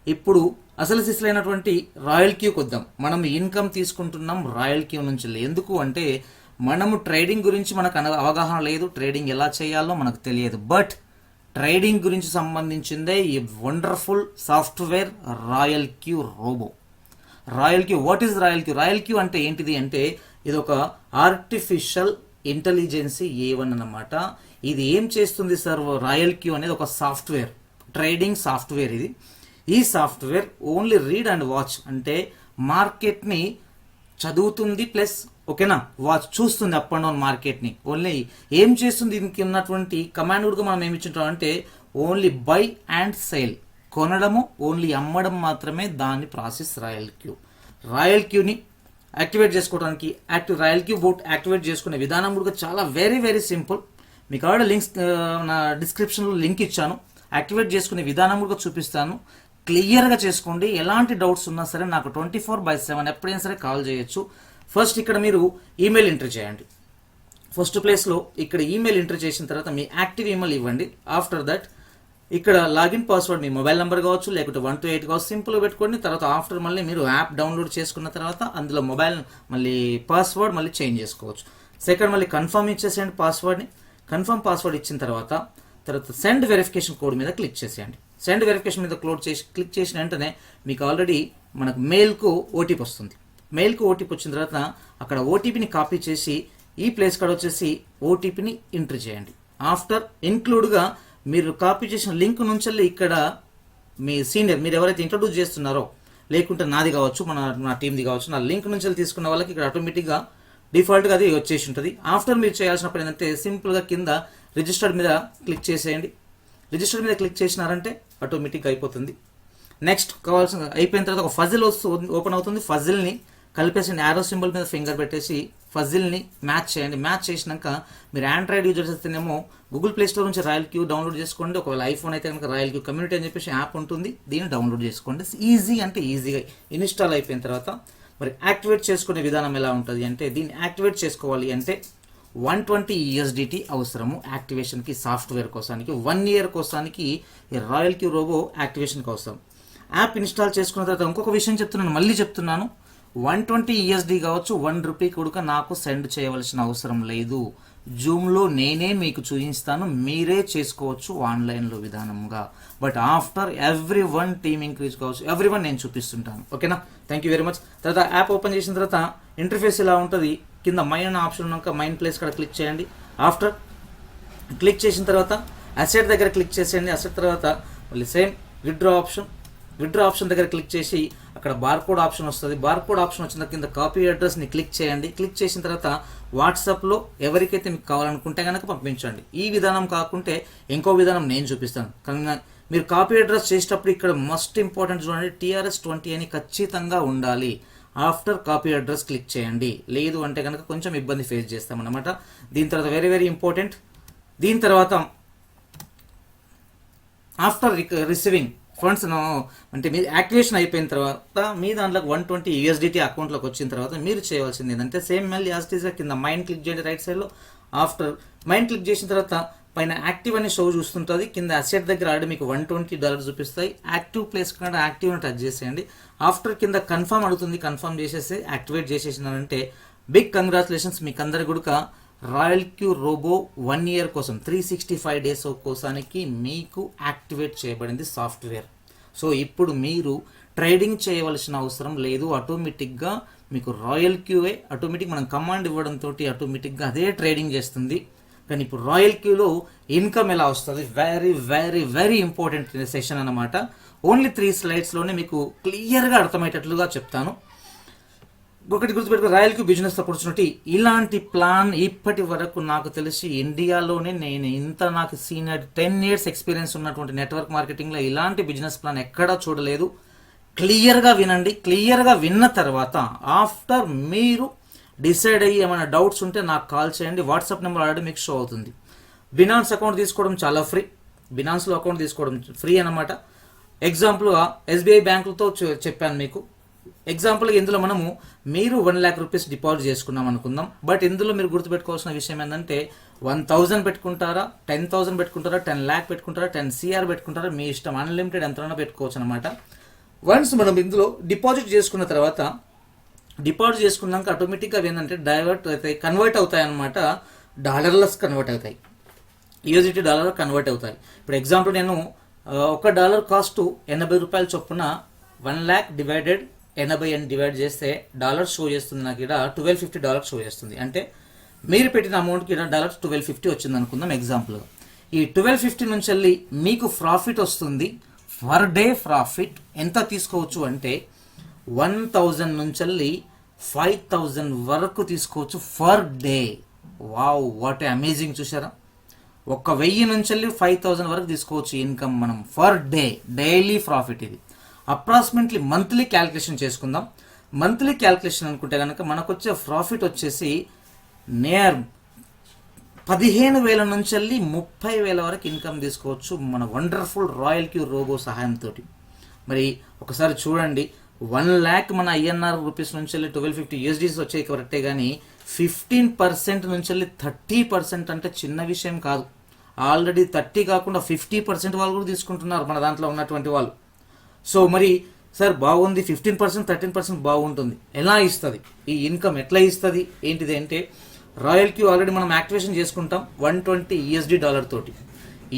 ఇప్పుడు అసలు సిసలైనటువంటి రాయల్ క్యూకి వద్దాం. మనం ఇన్కమ్ తీసుకుంటున్నాం రాయల్ క్యూ నుంచి. ఎందుకు అంటే మనము ట్రేడింగ్ గురించి మనకు అవగాహన లేదు, ట్రేడింగ్ ఎలా చేయాలో మనకు తెలియదు. బట్ ట్రేడింగ్ గురించి సంబంధించిందే ఈ wonderful software Royal Q robo. Royal Q, what is Royal Q? Royal Q అంటే ఏంటిది అంటే ఇది ఒక ఆర్టిఫిషియల్ ఇంటెలిజెన్సీ A1 అన్నమాట. ఇది ఏం చేస్తుంది సార్? రాయల్ క్యూ అనేది ఒక సాఫ్ట్వేర్, ట్రేడింగ్ సాఫ్ట్వేర్. ఈ software only read and watch, అంటే మార్కెట్ని చదువుతుంది ప్లస్ ఓకేనా వాచ్ చూస్తుంది అప్ అండ్ డౌన్ మార్కెట్ని. ఓన్లీ ఏం చేస్తుంది? దీనికి ఉన్నటువంటి కమాండ్ కూడా మనం ఏమి ఇచ్చింటాం అంటే ఓన్లీ బై అండ్ సేల్, కొనడము ఓన్లీ అమ్మడం మాత్రమే దాని ప్రాసెస్ రాయల్ క్యూ. రాయల్ క్యూని యాక్టివేట్ చేసుకోవడానికి రాయల్ క్యూ బోట్ యాక్టివేట్ చేసుకునే విధానం కూడా చాలా వెరీ వెరీ సింపుల్. మీకు ఆల్రెడీ లింక్స్ నా డిస్క్రిప్షన్లో లింక్ ఇచ్చాను. యాక్టివేట్ చేసుకునే విధానం కూడా చూపిస్తాను. క్లియర్గా చేసుకోండి. ఎలాంటి డౌట్స్ ఉన్నా సరే నాకు 24/7 ఎప్పుడైనా సరే కాల్ చేయొచ్చు. ఫస్ట్ ఇక్కడ మీరు ఈమెయిల్ ఎంటర్ చేయండి. ఫస్ట్ ప్లేస్లో ఇక్కడ ఈమెయిల్ ఎంటర్ చేసిన తర్వాత మీ యాక్టివ్ ఈమెయిల్ ఇవ్వండి. ఆఫ్టర్ దట్ ఇక్కడ లాగిన్ పాస్వర్డ్ మీ మొబైల్ నెంబర్ కావచ్చు, లేకపోతే 1 to 8 కావచ్చు, సింపుల్గా పెట్టుకోండి. తర్వాత ఆఫ్టర్ మళ్ళీ మీరు యాప్ డౌన్లోడ్ చేసుకున్న తర్వాత అందులో మొబైల్ మళ్ళీ పాస్వర్డ్ మళ్ళీ చేంజ్ చేసుకోవచ్చు. సెకండ్ మళ్ళీ కన్ఫర్మ్ ఇచ్చేసేయండి పాస్వర్డ్ని. కన్ఫర్మ్ పాస్వర్డ్ ఇచ్చిన తర్వాత సెండ్ వెరిఫికేషన్ కోడ్ మీద క్లిక్ చేసేయండి. సెండ్ వెరిఫికేషన్ మీద క్లిక్ చేసిన వెంటనే మీకు ఆల్రెడీ మనకు మెయిల్కు ఓటీపీ వస్తుంది. మెయిల్కు ఓటీపీ వచ్చిన తర్వాత అక్కడ ఓటీపీని కాపీ చేసి ఈ ప్లేస్ కాడ వచ్చేసి ఓటీపీని ఎంటర్ చేయండి. ఆఫ్టర్ ఇన్క్లూడ్గా మీరు కాపీ చేసిన లింక్ నుంచి ఇక్కడ మీ సీనియర్ మీరు ఎవరైతే ఇంట్రొడ్యూస్ చేస్తున్నారో, లేకుంటే నాది కావచ్చు, నా టీమ్ది కావచ్చు, నా లింక్ నుంచి తీసుకున్న వాళ్ళకి ఇక్కడ ఆటోమేటిక్గా డిఫాల్ట్గా అది వచ్చేసి ఉంటుంది. ఆఫ్టర్ మీరు చేయాల్సిన పని ఏంటంటే సింపుల్గా కింద రిజిస్టర్డ్ మీద క్లిక్ చేసేయండి. రిజిస్టర్ మీద క్లిక్ చేసినారంటే ఆటోమేటిక్గా అయిపోతుంది. నెక్స్ట్ కావాల్సిన అయిపోయిన తర్వాత ఒక ఫజిల్ ఓపెన్ అవుతుంది. ఫజిల్ని కలిపేసి యారో సింబల్ మీద ఫింగర్ పెట్టేసి ఫజిల్ని మ్యాచ్ చేయండి. మ్యాచ్ చేసినాక మీరు ఆండ్రాయిడ్ యూజర్స్ అయితేనేమో గూగుల్ ప్లే స్టోర్ నుంచి రాయల్ క్యూ డౌన్లోడ్ చేసుకోండి. ఒకవేళ ఐఫోన్ అయితే కనుక రాయల్ క్యూ కమ్యూనిటీ అని చెప్పేసి యాప్ ఉంటుంది, దీన్ని డౌన్లోడ్ చేసుకోండి. ఈజీ అంటే ఈజీగా ఇన్స్టాల్ అయిపోయిన తర్వాత మరి యాక్టివేట్ చేసుకునే విధానం ఎలా ఉంటుంది అంటే దీన్ని యాక్టివేట్ చేసుకోవాలి అంటే 120 USDT అవసరము యాక్టివేషన్కి, సాఫ్ట్వేర్ కోసానికి. 1 year కోసానికి ఈ రాయల్ క్యూ రోబో యాక్టివేషన్కి అవసరం. యాప్ ఇన్స్టాల్ చేసుకున్న తర్వాత ఇంకొక విషయం చెప్తున్నాను, మళ్ళీ చెప్తున్నాను. 120 USD కావచ్చు, ₹1 కూడా నాకు సెండ్ చేయవలసిన అవసరం లేదు. జూమ్లో నేనే మీకు చూపిస్తాను, మీరే చేసుకోవచ్చు ఆన్లైన్లో విధానంగా. బట్ ఆఫ్టర్ ఎవ్రీ1 టీమ్ ఇంక్రీజ్ కావచ్చు, ఎవ్రీ1 నేను చూపిస్తుంటాను. ఓకేనా? Thank you very much. తర్వాత యాప్ ఓపెన్ చేసిన తర్వాత ఇంటర్ఫేస్ ఇలా ఉంటుంది. కింద మైన్ అనే ఆప్షన్ ఉన్నాక మైన్ ప్లేస్ కూడా క్లిక్ చేయండి. ఆఫ్టర్ క్లిక్ చేసిన తర్వాత అసెట్ దగ్గర క్లిక్ చేసేయండి. అసెట్ తర్వాత మళ్ళీ సేమ్ విత్డ్రా ఆప్షన్ దగ్గర క్లిక్ చేసి అక్కడ బార్కోడ్ ఆప్షన్ వస్తుంది. బార్కోడ్ ఆప్షన్ వచ్చిన కింద కాపీ అడ్రస్ని క్లిక్ చేయండి. క్లిక్ చేసిన తర్వాత వాట్సాప్లో ఎవరికైతే మీకు కావాలనుకుంటే కనుక పంపించండి. ఈ విధానం కాకుంటే ఇంకో విధానం నేను చూపిస్తాను. కానీ మీరు కాపీ అడ్రస్ చేసేటప్పుడు ఇక్కడ మస్ట్ ఇంపార్టెంట్ చూడండి, TRS20 అని ఖచ్చితంగా ఉండాలి. ఆఫ్టర్ కాపీ అడ్రస్ క్లిక్ చేయండి. లేదు అంటే కనుక కొంచెం ఇబ్బంది ఫేస్ చేస్తామన్నమాట. దీని తర్వాత వెరీ వెరీ ఇంపార్టెంట్, దీని తర్వాత ఆఫ్టర్ రిసీవింగ్ ఫండ్స్ అంటే మీరు యాక్టివేషన్ అయిపోయిన తర్వాత మీ దాంట్లోకి 120 USDT అకౌంట్లోకి వచ్చిన తర్వాత మీరు చేయవలసింది ఏంటంటే సేమ్ మళ్ళీ యాస్టీస్గా కింద మైండ్ క్లిక్ చేయండి రైట్ సైడ్లో. ఆఫ్టర్ మైండ్ క్లిక్ చేసిన తర్వాత పైన యాక్టివ్ అనే షో చూస్తుంటుంది. కింద అసెట్ దగ్గర ఆల్రెడీ మీకు $120 చూపిస్తాయి. యాక్టివ్ ప్లేస్ కూడా యాక్టివ్ని టచ్ చేసేయండి. ఆఫ్టర్ కింద కన్ఫర్మ్ అడుగుతుంది, కన్ఫర్మ్ చేసేసి యాక్టివేట్ చేసేసినారంటే బిగ్ కంగ్రాచులేషన్స్ మీకు అందరి కూడా. రాయల్ క్యూ రోబో 1 year కోసం 365 days కోసానికి మీకు యాక్టివేట్ చేయబడింది సాఫ్ట్వేర్. సో ఇప్పుడు మీరు ట్రేడింగ్ చేయవలసిన అవసరం లేదు. ఆటోమేటిక్గా మీకు రాయల్ క్యూఏ ఆటోమేటిక్ మనం కమాండ్ ఇవ్వడంతో ఆటోమేటిక్గా అదే ట్రేడింగ్ చేస్తుంది. కానీ ఇప్పుడు రాయల్ క్యూలో ఇన్కమ్ ఎలా వస్తుంది, very very very important session అన్నమాట. ఓన్లీ 3 slides మీకు క్లియర్గా అర్థమయ్యేటట్లుగా చెప్తాను. ఒకటి గుర్తుపెట్టుకో, రాయల్ క్యూ బిజినెస్ ఆపర్చునిటీ ఇలాంటి ప్లాన్ ఇప్పటి వరకు నాకు తెలిసి ఇండియాలోనే నేను నాకు సీనియర్ 10 years ఎక్స్పీరియన్స్ ఉన్నటువంటి నెట్వర్క్ మార్కెటింగ్లో ఇలాంటి బిజినెస్ ప్లాన్ ఎక్కడా చూడలేదు. క్లియర్గా వినండి. క్లియర్గా విన్న తర్వాత ఆఫ్టర్ మీరు డిసైడ్ అయ్యి ఏమైనా డౌట్స్ ఉంటే నాకు కాల్ చేయండి. వాట్సాప్ నెంబర్ ఆల్రెడీ మీకు షో అవుతుంది. బినాన్స్ అకౌంట్ తీసుకోవడం చాలా ఫ్రీ. బినాన్స్లో అకౌంట్ తీసుకోవడం ఫ్రీ అన్నమాట. ఎగ్జాంపుల్గా SBI బ్యాంకులతో చెప్పాను మీకు. ఎగ్జాంపుల్గా ఇందులో మీరు 1 lakh rupees డిపాజిట్ చేసుకున్నాం అనుకుందాం. బట్ ఇందులో మీరు గుర్తుపెట్టుకోవాల్సిన విషయం ఏంటంటే 1000 పెట్టుకుంటారా, 10,000 పెట్టుకుంటారా, 10 lakh పెట్టుకుంటారా, 10 CR పెట్టుకుంటారా, మీ ఇష్టం. అన్లిమిటెడ్ ఎంతైనా పెట్టుకోవచ్చు అనమాట. వన్స్ మనం ఇందులో డిపాజిట్ చేసుకున్న తర్వాత డిపాజిట్ చేసుకున్నాక ఆటోమేటిక్గా అవి ఏంటంటే డైవర్ట్ అవుతాయి, కన్వర్ట్ అవుతాయి అన్నమాట, డాలర్లెస్ కన్వర్ట్ అవుతాయి, యూఎస్డిటీ డాలర్ కన్వర్ట్ అవుతాయి. ఇప్పుడు ఎగ్జాంపుల్ నేను $1 కాస్ట్ 80 రూపాయల చొప్పున 1,00,000 డివైడెడ్ 80 అని డివైడ్ చేస్తే డాలర్ షో చేస్తుంది, నాకు ఇక్కడ $1250 షో చేస్తుంది. అంటే మీరు పెట్టిన అమౌంట్కి ఇక్కడ $1250 వచ్చింది అనుకుందాం ఎగ్జాంపుల్గా. ఈ 1250 నుంచి వెళ్ళి మీకు ప్రాఫిట్ వస్తుంది. పర్ డే ప్రాఫిట్ ఎంత తీసుకోవచ్చు అంటే 1000 నుంచి వెళ్ళి 5000 వరకు తీసుకోవచ్చు per day. Wow, what a amazing. చూసారా, 1000 నుంచి వెళ్ళి 5000 వరకు తీసుకోవచ్చు ఇన్కమ్ మనం పర్ డే, డైలీ ప్రాఫిట్. ఇది అప్రాక్సిమేట్లీ మంత్లీ క్యాల్కులేషన్ చేసుకుందాం. మంత్లీ క్యాల్కులేషన్ అనుకుంటే కనుక మనకు వచ్చే ప్రాఫిట్ వచ్చేసి నియర్ 15,000 నుంచి వెళ్ళి 30,000 వరకు ఇన్కమ్ తీసుకోవచ్చు మన వండర్ఫుల్ రాయల్ క్యూ రోబో సహాయంతో. మరి ఒకసారి చూడండి, 1,00,000 మన INR రూపీస్ నుంచి వెళ్ళి 1250 USDs వచ్చాయి కరెక్టే, కానీ 15% నుంచి వెళ్ళి 30% అంటే చిన్న విషయం కాదు. ఆల్రెడీ 30 కాకుండా 50% వాళ్ళు కూడా తీసుకుంటున్నారు మన దాంట్లో ఉన్నటువంటి వాళ్ళు. సో మరి సార్ బాగుంది, 15% 13% బాగుంటుంది, ఎలా ఇస్తుంది ఈ ఇన్కమ్, ఎట్లా ఇస్తుంది ఏంటిది అంటే రాయల్ క్యూ ఆల్రెడీ మనం యాక్టివేషన్ చేసుకుంటాం $120 USD తోటి.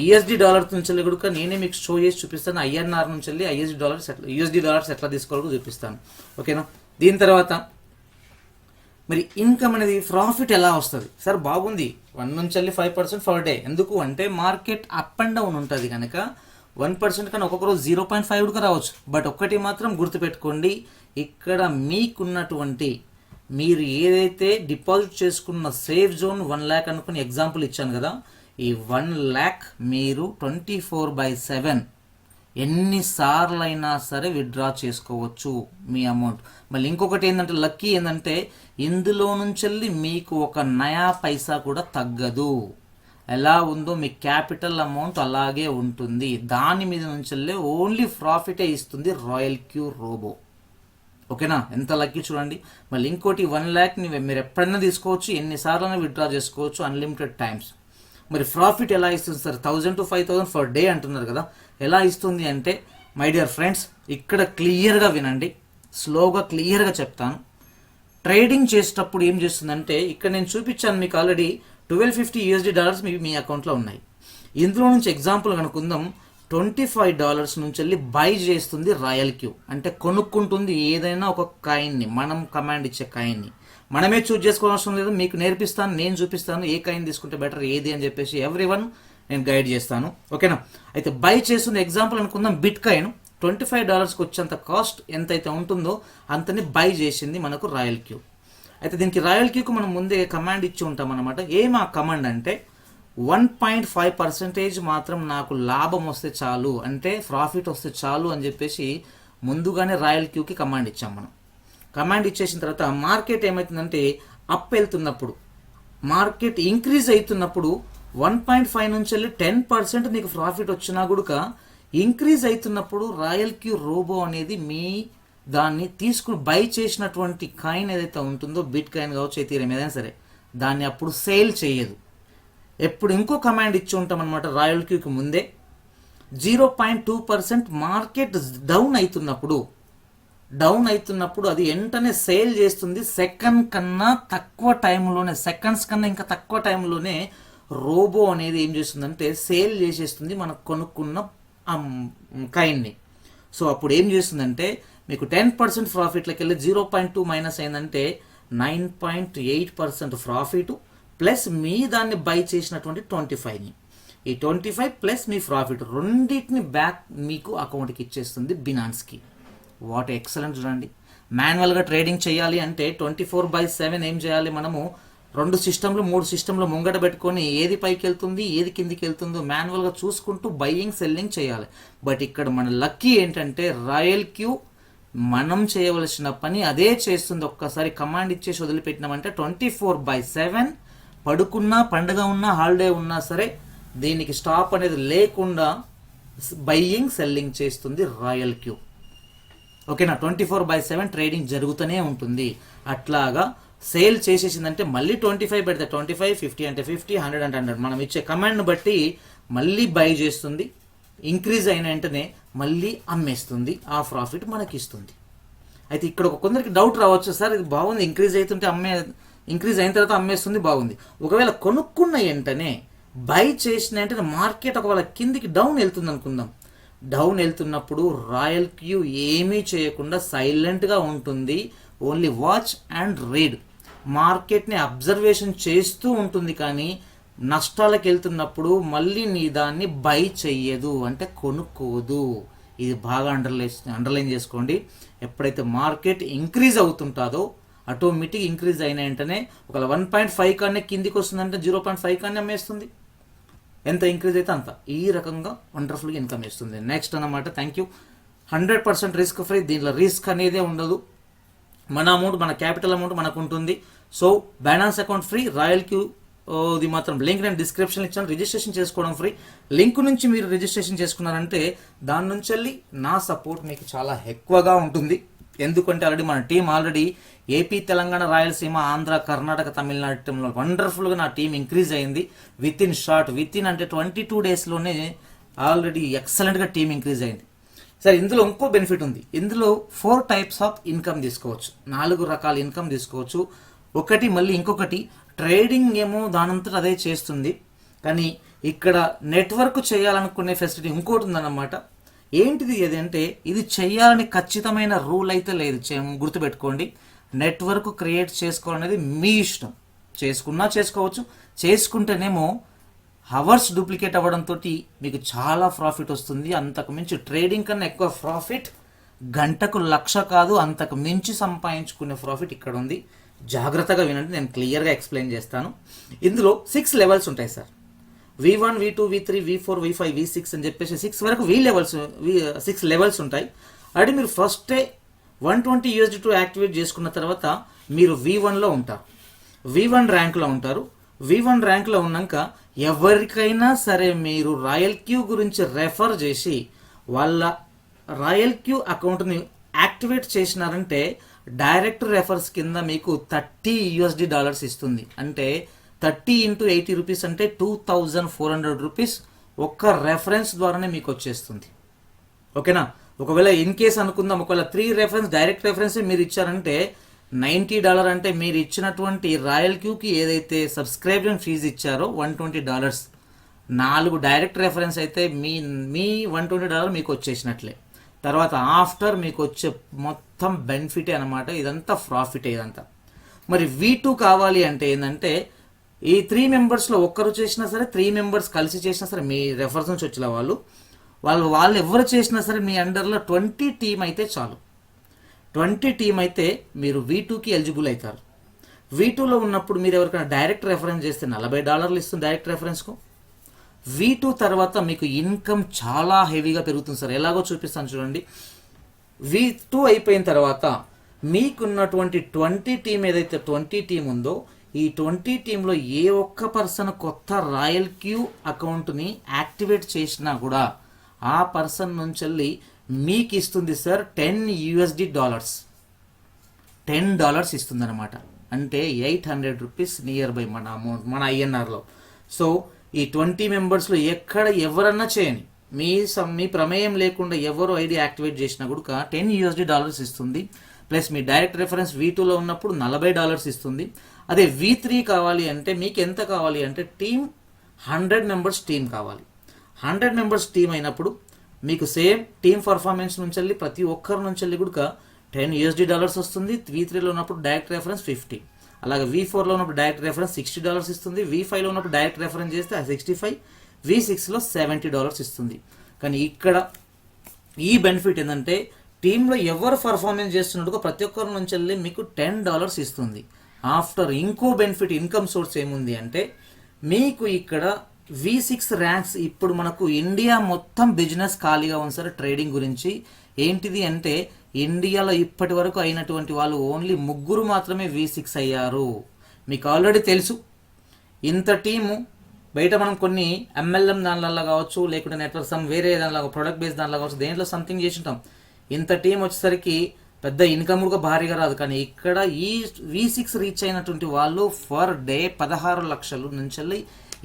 USD నుంచి వెళ్ళి కూడా నేనే మీకు షో చేసి చూపిస్తాను. INR నుంచి వెళ్ళి USD డాలర్స్ ఎట్లా తీసుకోవాలో చూపిస్తాను, ఓకేనా. దీని తర్వాత మరి ఇన్కమ్ అనేది ప్రాఫిట్ ఎలా వస్తుంది సార్, బాగుంది 1 నుంచి వెళ్ళి 5% పర్ డే. ఎందుకు అంటే మార్కెట్ అప్ అండ్ డౌన్ ఉంటుంది కనుక 1% కానీ ఒక్కొక్క రోజు 0.5 కూడా రావచ్చు. బట్ ఒక్కటి మాత్రం గుర్తుపెట్టుకోండి, ఇక్కడ మీకున్నటువంటి మీరు ఏదైతే డిపాజిట్ చేసుకున్న సేఫ్ జోన్ 1,00,000 అనుకుని ఎగ్జాంపుల్ ఇచ్చాను కదా, ఈ 1,00,000 మీరు 24/7 ఎన్నిసార్లు అయినా సరే విత్డ్రా చేసుకోవచ్చు మీ అమౌంట్. మళ్ళీ ఇంకొకటి ఏంటంటే లక్కీ ఏంటంటే ఇందులో నుంచి వెళ్ళి మీకు ఒక నయా పైసా కూడా తగ్గదు. ఎలా ఉందో మీ క్యాపిటల్ అమౌంట్ అలాగే ఉంటుంది, దాని మీద నుంచి వెళ్ళి ఓన్లీ ప్రాఫిటే ఇస్తుంది రాయల్ క్యూ రోబో, ఓకేనా. ఎంత లక్కీ చూడండి. మళ్ళీ ఇంకోటి 1,00,000 మీరు ఎప్పుడైనా తీసుకోవచ్చు, ఎన్నిసార్లు విత్డ్రా చేసుకోవచ్చు, అన్లిమిటెడ్ టైమ్స్. మరి ప్రాఫిట్ ఎలా ఇస్తుంది సార్, 1000 to 5000 పర్ డే అంటున్నారు కదా, ఎలా ఇస్తుంది అంటే మై డియర్ ఫ్రెండ్స్ ఇక్కడ క్లియర్గా వినండి, స్లోగా క్లియర్గా చెప్తాను. ట్రేడింగ్ చేసేటప్పుడు ఏం చేస్తుందంటే ఇక్కడ నేను చూపించాను మీకు ఆల్రెడీ $1250 USD మీ అకౌంట్లో ఉన్నాయి. ఇందులో నుంచి ఎగ్జాంపుల్ కనుక్కుందాం, $25 నుంచి వెళ్ళి బై చేస్తుంది రాయల్ క్యూ, అంటే కొనుక్కుంటుంది ఏదైనా ఒక కాయిన్ని, మనం కమాండ్ ఇచ్చే కాయిన్ని మనమే చూజ్ చేసుకోవాల్సిన లేదు, మీకు నేర్పిస్తాను, నేను చూపిస్తాను ఏ కాయిన్ తీసుకుంటే బెటర్ ఏది అని చెప్పేసి ఎవ్రీవన్ నేను గైడ్ చేస్తాను, ఓకేనా. అయితే బై చేస్తున్న ఎగ్జాంపుల్ అనుకుందాం బిట్ కాయిన్ $25కి వచ్చేంత కాస్ట్ ఎంతైతే ఉంటుందో అంతని బై చేసింది మనకు రాయల్ క్యూ. అయితే దీనికి రాయల్ క్యూకి మనం ముందే కమాండ్ ఇచ్చి ఉంటాం అనమాట. ఏమా కమాండ్ అంటే 1.5% మాత్రం నాకు లాభం వస్తే చాలు, అంటే ప్రాఫిట్ వస్తే చాలు అని చెప్పేసి ముందుగానే రాయల్ క్యూకి కమాండ్ ఇచ్చాం మనం. కమాండ్ ఇచ్చేసిన తర్వాత మార్కెట్ ఏమవుతుందంటే అప్ వెళ్తున్నప్పుడు, మార్కెట్ ఇంక్రీజ్ అవుతున్నప్పుడు 1.5 నుంచి వెళ్ళి 10% నీకు ప్రాఫిట్ వచ్చినా కూడా ఇంక్రీజ్ అవుతున్నప్పుడు రాయల్ క్యూ రోబో అనేది మీ దాన్ని తీసుకుని బై చేసినటువంటి కాయిన్ ఏదైతే ఉంటుందో, బిట్ కాయిన్ కావచ్చు, ఎథీరియం ఏదైనా సరే, దాన్ని అప్పుడు సేల్ చేయదు. ఎప్పుడు ఇంకో కమాండ్ ఇచ్చి ఉంటాం అనమాట రాయల్ క్యూకి ముందే, 0.2% మార్కెట్ డౌన్ అవుతున్నప్పుడు అది వెంటనే సేల్ చేస్తుంది. సెకండ్స్ కన్నా ఇంకా తక్కువ టైంలోనే రోబో అనేది ఏం చేస్తుందంటే సేల్ చేసేస్తుంది మనకు కొనుక్కున్న కాయిన్ని. సో అప్పుడు ఏం చేస్తుందంటే మీకు 10% ప్రాఫిట్లకి వెళ్ళి 0.2 మైనస్ అయిందంటే 9.8% ప్రాఫిట్ ప్లస్ మీ దాన్ని బై చేసినటువంటి 25ని, ఈ 25 ప్లస్ మీ ప్రాఫిట్ రెండింటిని బ్యాక్ మీకు అకౌంట్కి ఇచ్చేస్తుంది బినాన్స్కి. వాట్ ఎక్సలెంట్ చూడండి. మాన్యువల్గా ట్రేడింగ్ చేయాలి అంటే 24/7 ఏం చేయాలి మనము, 2 సిస్టంలు 3 సిస్టంలు ముంగట పెట్టుకొని ఏది పైకి వెళ్తుంది ఏది కిందికి వెళ్తుందో మాన్యువల్గా చూసుకుంటూ బయ్యింగ్ సెల్లింగ్ చేయాలి. బట్ ఇక్కడ మన లక్కీ ఏంటంటే రాయల్ క్యూ మనం చేయవలసిన పని అదే చేస్తుంది. ఒక్కసారి కమాండ్ ఇచ్చేసి వదిలిపెట్టినామంటే 24/7 పడుకున్నా, పండుగ ఉన్నా, హాలిడే ఉన్నా సరే దీనికి స్టాప్ అనేది లేకుండా బయ్యింగ్ సెల్లింగ్ చేస్తుంది రాయల్ క్యూ, ఓకేనా. 24/7 ట్రేడింగ్ జరుగుతూనే ఉంటుంది. అట్లాగా సేల్ చేసేసిందంటే మళ్ళీ 25 పెడితే 25, 50 అంటే 50, 100 అంటే 100 మనం ఇచ్చే కమాండ్ను బట్టి మళ్ళీ బై చేస్తుంది. ఇంక్రీజ్ అయిన వెంటనే మళ్ళీ అమ్మేస్తుంది, ఆ ప్రాఫిట్ మనకి ఇస్తుంది. అయితే ఇక్కడ కొందరికి డౌట్ రావచ్చు, సార్ ఇది బాగుంది, ఇంక్రీజ్ అయిన తర్వాత అమ్మేస్తుంది బాగుంది. ఒకవేళ కొనుక్కున్న వెంటనే బై చేసిన వెంటనే మార్కెట్ ఒకవేళ కిందికి డౌన్ వెళ్తుంది అనుకుందాం. డౌన్ వెళ్తున్నప్పుడు రాయల్ క్యూ ఏమీ చేయకుండా సైలెంట్గా ఉంటుంది. ఓన్లీ వాచ్ అండ్ రీడ్, మార్కెట్ని అబ్జర్వేషన్ చేస్తూ ఉంటుంది. కానీ నష్టాలకు వెళ్తున్నప్పుడు మళ్ళీ నీ దాన్ని బై చెయ్యదు, అంటే కొనుక్కోదు. ఇది బాగా అండర్లైన్ చేసుకోండి. ఎప్పుడైతే మార్కెట్ ఇంక్రీజ్ అవుతుంటుందో ఆటోమేటిక్ ఇంక్రీజ్ అయిన వెంటనే ఒకవేళ 1.5 కానీ కిందికి వస్తుందంటే 0.5 కానీ అమ్మేస్తుంది. ఎంత ఇంక్రీజ్ అయితే అంత. ఈ రకంగా వండర్ఫుల్గా ఇన్కమ్ ఇస్తుంది. నెక్స్ట్ అన్నమాట, థ్యాంక్ యూ. 100% risk free. దీంట్లో రిస్క్ అనేదే ఉండదు. మన అమౌంట్, మన క్యాపిటల్ అమౌంట్ మనకు ఉంటుంది. So Binance account free, Royal Q ఇది మాత్రం లింక్ నేను డిస్క్రిప్షన్ ఇచ్చాను. రిజిస్ట్రేషన్ చేసుకోవడం ఫ్రీ. లింక్ నుంచి మీరు రిజిస్ట్రేషన్ చేసుకున్నారంటే దాని నుంచి వెళ్ళి నా సపోర్ట్ మీకు చాలా ఎక్కువగా ఉంటుంది. ఎందుకంటే ఆల్రెడీ మన టీం ఏపీ, తెలంగాణ, రాయలసీమ, ఆంధ్ర, కర్ణాటక, తమిళనాడు టీంలో వండర్ఫుల్గా నా టీం ఇంక్రీజ్ అయింది. విత్ ఇన్ అంటే 22 డేస్లోనే ఆల్రెడీ ఎక్సలెంట్గా టీం ఇంక్రీజ్ అయింది. సరే, ఇందులో ఇంకో బెనిఫిట్ ఉంది. ఇందులో 4 టైప్స్ ఆఫ్ ఇన్కమ్ తీసుకోవచ్చు, 4 రకాల ఇన్కమ్ తీసుకోవచ్చు. ఒకటి మళ్ళీ ఇంకొకటి ట్రేడింగ్ ఏమో దానంతట అదే చేస్తుంది. కానీ ఇక్కడ నెట్వర్క్ చేయాలనుకునే ఫెసిలిటీ ఇంకోటి ఉందన్నమాట. ఏంటిది ఏదంటే ఇది చేయాలని ఖచ్చితమైన రూల్ అయితే లేదు. గుర్తుపెట్టుకోండి, నెట్వర్క్ క్రియేట్ చేసుకోవాలనేది మీ ఇష్టం. చేసుకున్నా చేసుకోవచ్చు. చేసుకుంటేనేమో హవర్స్ డూప్లికేట్ అవ్వడంతో మీకు చాలా ప్రాఫిట్ వస్తుంది. అంతకు మించి ట్రేడింగ్ కన్నా ఎక్కువ ప్రాఫిట్, గంటకు 1,00,000 కాదు అంతకు మించి సంపాదించుకునే ప్రాఫిట్ ఇక్కడ ఉంది. జాగ్రత్తగా వినండి, నేను క్లియర్గా ఎక్స్ప్లెయిన్ చేస్తాను. ఇందులో 6 లెవెల్స్ ఉంటాయి sir. V1, V2, V3, V4, V5, V6 అని చెప్పేసి 6 వరకు 6 లెవెల్స్ ఉంటాయి. అది మీరు ఫస్టే $120 యాక్టివేట్ చేసుకున్న తర్వాత మీరు V1లో ఉంటారు. V1 ర్యాంక్లో ఉంటారు. V1 ర్యాంక్లో ఉన్నాక ఎవరికైనా సరే మీరు రాయల్ క్యూ గురించి రెఫర్ చేసి వాళ్ళ రాయల్ క్యూ అకౌంట్ని యాక్టివేట్ చేసినారంటే డైరెక్ట్ రెఫర్స్ కింద మీకు $30 ఇస్తుంది. అంటే 30 × 80 రూపీస్ అంటే 2,400 రూపీస్ ఒక్క రెఫరెన్స్ ద్వారానే మీకు వచ్చేస్తుంది. ఓకేనా? ఒకవేళ ఇన్ కేస్ అనుకుందాం, ఒకవేళ 3 రెఫరెన్స్ డైరెక్ట్ రెఫరెన్స్ మీరు ఇచ్చారంటే $90 అంటే మీరు ఇచ్చినటువంటి రాయల్ క్యూకి ఏదైతే సబ్స్క్రిప్షన్ ఫీజు ఇచ్చారో $120, 4 డైరెక్ట్ రెఫరెన్స్ అయితే మీ $120 మీకు వచ్చేసినట్లే. తర్వాత ఆఫ్టర్ మీకు వచ్చే మొత్తం బెనిఫిటే అనమాట. ఇదంతా ప్రాఫిటే ఇదంతా. మరి V2 కావాలి అంటే ఏంటంటే ఈ 3 మెంబర్స్లో ఒక్కరు చేసినా సరే, 3 మెంబర్స్ కలిసి చేసినా సరే, మీ రెఫరెన్స్ నుంచి వచ్చిన వాళ్ళు ఎవరు చేసినా సరే మీ అండర్లో 20 టీం అయితే చాలు. 20 టీం అయితే మీరు V2కి ఎలిజిబుల్ అవుతారు. V2లో ఉన్నప్పుడు మీరు ఎవరికైనా డైరెక్ట్ రెఫరెన్స్ చేస్తే $40 ఇస్తుంది డైరెక్ట్ రెఫరెన్స్కు. V2 తర్వాత మీకు ఇన్కమ్ చాలా హెవీగా పెరుగుతుంది సార్. ఎలాగో చూపిస్తాను చూడండి. V2 అయిపోయిన తర్వాత మీకున్నటువంటి 20 టీం ఏదైతే 20 టీం ఉందో ఈ 20 టీంలో ఏ ఒక్క పర్సన్ కొత్త రాయల్ క్యూ అకౌంట్ని యాక్టివేట్ చేసినా కూడా ఆ పర్సన్ నుంచి వెళ్ళి మీకు ఇస్తుంది సార్ $10. $10 ఇస్తుంది అనమాట. అంటే 800 రూపీస్ నియర్ బై మన అమౌంట్, మన INRలో. సో ఈ 20 మెంబర్స్లో ఎవరన్నా చేయని మీ ప్రమేయం లేకుండా ఎవరు ఐడి యాక్టివేట్ చేసినా కూడా $10 ఇస్తుంది. ప్లస్ మీ డైరెక్ట్ రెఫరెన్స్ V2లో ఉన్నప్పుడు $40 ఇస్తుంది. అదే V3 కావాలి అంటే మీకు ఎంత కావాలి అంటే టీం 100 మెంబర్స్ టీం కావాలి. 100 మెంబర్స్ టీం అయినప్పుడు మీకు సేమ్ టీం పర్ఫార్మెన్స్ నుంచి వెళ్ళి ప్రతి ఒక్కరి నుంచి వెళ్ళి కూడా $10 వస్తుంది. V3లో ఉన్నప్పుడు డైరెక్ట్ రెఫరెన్స్ 50, అలాగే V4లో ఉన్నప్పుడు డైరెక్ట్ రెఫరెన్స్ $60 ఇస్తుంది. V5లో ఉన్నప్పుడు డైరెక్ట్ రెఫరెన్స్ చేస్తే 65, V6లో $70 ఇస్తుంది. కానీ ఇక్కడ ఈ బెనిఫిట్ ఏంటంటే టీంలో ఎవరు పర్ఫార్మెన్స్ చేస్తున్నట్టుగా ప్రతి ఒక్కరి నుంచి వెళ్ళి మీకు $10 ఇస్తుంది. ఆఫ్టర్ ఇంకో బెనిఫిట్ ఇన్కమ్ సోర్స్ ఏముంది అంటే మీకు ఇక్కడ V6 ర్యాంక్స్. ఇప్పుడు మనకు ఇండియా మొత్తం బిజినెస్ ఖాళీగా ఉంది సార్ ట్రేడింగ్ గురించి. ఏంటిది అంటే ఇండియాలో ఇప్పటి వరకు అయినటువంటి వాళ్ళు ఓన్లీ 3 మాత్రమే V6 అయ్యారు. మీకు ఆల్రెడీ తెలుసు. ఇంత టీము బయట మనం కొన్ని MLM దానిలో కావచ్చు, లేకుంటే నెట్వర్క్ వేరే దానిలో ప్రొడక్ట్ బేస్ దానిలో కావచ్చు, దేంట్లో సంథింగ్ చేసి ఉంటాం. ఇంత టీం వచ్చేసరికి పెద్ద ఇన్కమ్ కూడా భారీగా రాదు. కానీ ఇక్కడ ఈ V6 రీచ్ అయినటువంటి వాళ్ళు ఫర్ డే 16 లక్షల నుంచి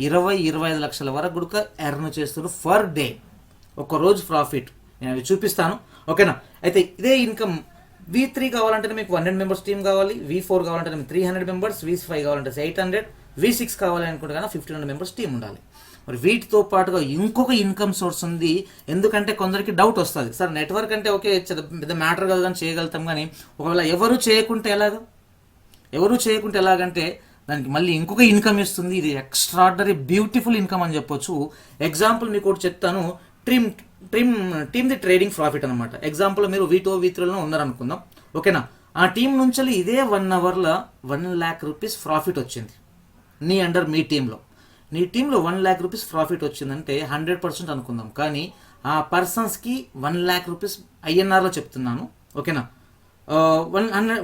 20-25 లక్షల వరకు కూడా ఎర్న్ చేస్తారు ఫర్ డే. ఒక రోజు ప్రాఫిట్ నేను అవి చూపిస్తాను, ఓకేనా. అయితే ఇదే ఇన్కమ్ V3 కావాలంటే మీకు 100 మెంబర్స్ టీమ్ కావాలి, V4 కావాలంటే మీకు 300 మెంబర్స్, V5 కావాలంటే 800, V6 కావాలి అనుకుంటే కానీ 1500 మెంబర్స్ టీం ఉండాలి. మరి వీటితో పాటుగా ఇంకొక ఇన్కమ్ సోర్స్ ఉంది. ఎందుకంటే కొందరికి డౌట్ వస్తుంది, సార్ నెట్వర్క్ అంటే ఓకే పెద్ద మ్యాటర్ కాదు కానీ చేయగలుగుతాం, కానీ ఒకవేళ ఎవరు చేయకుంటే ఎలాగంటే దానికి మళ్ళీ ఇంకొక ఇన్కమ్ ఇస్తుంది. ఇది ఎక్స్ట్రాడినరీ బ్యూటిఫుల్ ఇన్కమ్ అని చెప్పొచ్చు. ఎగ్జాంపుల్ మీకు ఒకటి చెప్తాను, టీమ్ ది ట్రేడింగ్ ప్రాఫిట్ అనమాట. ఎగ్జాంపుల్ మీరు V2V3లో ఉన్నారనుకుందాం, ఓకేనా. ఆ టీం నుంచి ఇదే 1 అవర్లో 1 lakh రూపీస్ ప్రాఫిట్ వచ్చింది నీ అండర్ మీ టీంలో. నీ టీంలో 1 lakh రూపీస్ ప్రాఫిట్ వచ్చిందంటే 100% అనుకుందాం, కానీ ఆ పర్సన్స్కి 1 lakh రూపీస్ INRలో చెప్తున్నాను, ఓకేనా.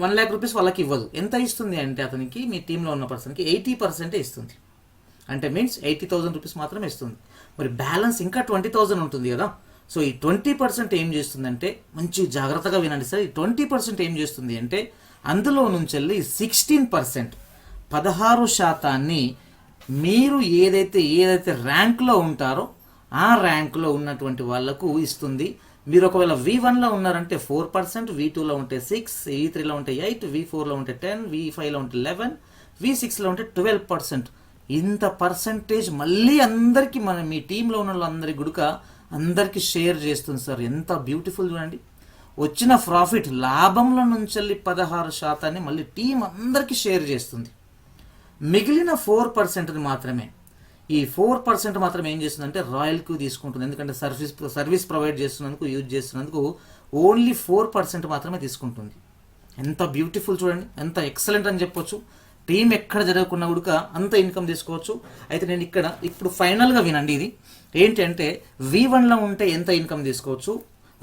1 lakh రూపీస్ వాళ్ళకి ఇవ్వదు. ఎంత ఇస్తుంది అంటే అతనికి మీ టీంలో ఉన్న పర్సన్కి 80% ఇస్తుంది. అంటే మీన్స్ 80,000 రూపీస్ మాత్రమే ఇస్తుంది. మరి బ్యాలెన్స్ ఇంకా 20,000 ఉంటుంది కదా. సో ఈ 20% ఏం చేస్తుందంటే, మంచి జాగ్రత్తగా వినండి సార్, ఈ 20% ఏం చేస్తుంది అంటే అందులో నుంచి వెళ్ళి 16% 16% మీరు ఏదైతే ర్యాంక్లో ఉంటారో ఆ ర్యాంక్లో ఉన్నటువంటి వాళ్లకు ఇస్తుంది. మీరు ఒకవేళ V1లో ఉన్నారంటే 4%, V2లో ఉంటే 6, V3లో ఉంటే 8, V4లో ఉంటే 10, V5లో ఉంటే 11, V6లో ఉంటే 12%. ఇంత పర్సంటేజ్ మళ్ళీ అందరికీ మీ టీంలో ఉన్న వాళ్ళందరికీ గుడుక అందరికీ షేర్ చేస్తుంది సార్. ఎంత బ్యూటిఫుల్ చూడండి. వచ్చిన ప్రాఫిట్ లాభంలో నుంచి 16% మళ్ళీ టీం అందరికీ షేర్ చేస్తుంది. మిగిలిన 4% మాత్రమే, ఈ 4% మాత్రమే ఏం చేస్తుందంటే రాయల్ క్యూ తీసుకుంటుంది. ఎందుకంటే సర్వీస్ ప్రొవైడ్ యూజ్ చేస్తున్నందుకు ఓన్లీ 4% మాత్రమే తీసుకుంటుంది. ఎంత బ్యూటిఫుల్ చూడండి, ఎంత ఎక్సలెంట్ అని చెప్పొచ్చు. టీం ఎక్కడ జరగకున్నా కూడా అంత ఇన్కమ్ తీసుకోవచ్చు. అయితే నేను ఇప్పుడు ఫైనల్గా వినండి, ఇది ఏంటంటే V1లో ఉంటే ఎంత ఇన్కమ్ తీసుకోవచ్చు,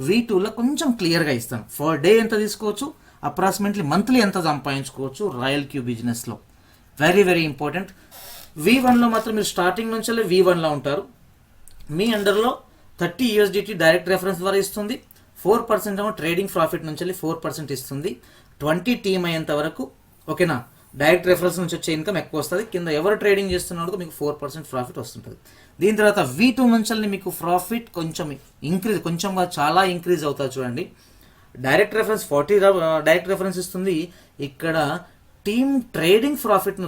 V2లో కొంచెం క్లియర్గా ఇస్తాను. ఫర్ డే ఎంత తీసుకోవచ్చు, అప్రాక్సిమేట్లీ మంత్లీ ఎంత సంపాదించుకోవచ్చు రాయల్ క్యూ బిజినెస్లో. Very very important. V1లో మాత్రం మీరు స్టార్టింగ్ నుంచి V1లో ఉంటారు. మీ అండర్లో 30 USDT డైరెక్ట్ రెఫరెన్స్ ద్వారా ఇస్తుంది. 4% ఏమో ట్రేడింగ్ ప్రాఫిట్ నుంచి 4% ఇస్తుంది. 20 టీం అయ్యేంత వరకు, ఓకేనా. డైరెక్ట్ రెఫరెన్స్ నుంచి వచ్చే ఇన్కమ్ ఎక్కువ వస్తుంది. కింద ఎవరు ట్రేడింగ్ చేస్తున్నారో మీకు 4% ప్రాఫిట్ వస్తుంటుంది. దీని తర్వాత V2 నుంచి మీకు ప్రాఫిట్ కొంచెం చాలా ఇంక్రీజ్ అవుతుంది చూడండి. డైరెక్ట్ రెఫరెన్స్ 40 డైరెక్ట్ రెఫరెన్స్ ఇస్తుంది. ఇక్కడ టీమ్ ట్రేడింగ్ ప్రాఫిట్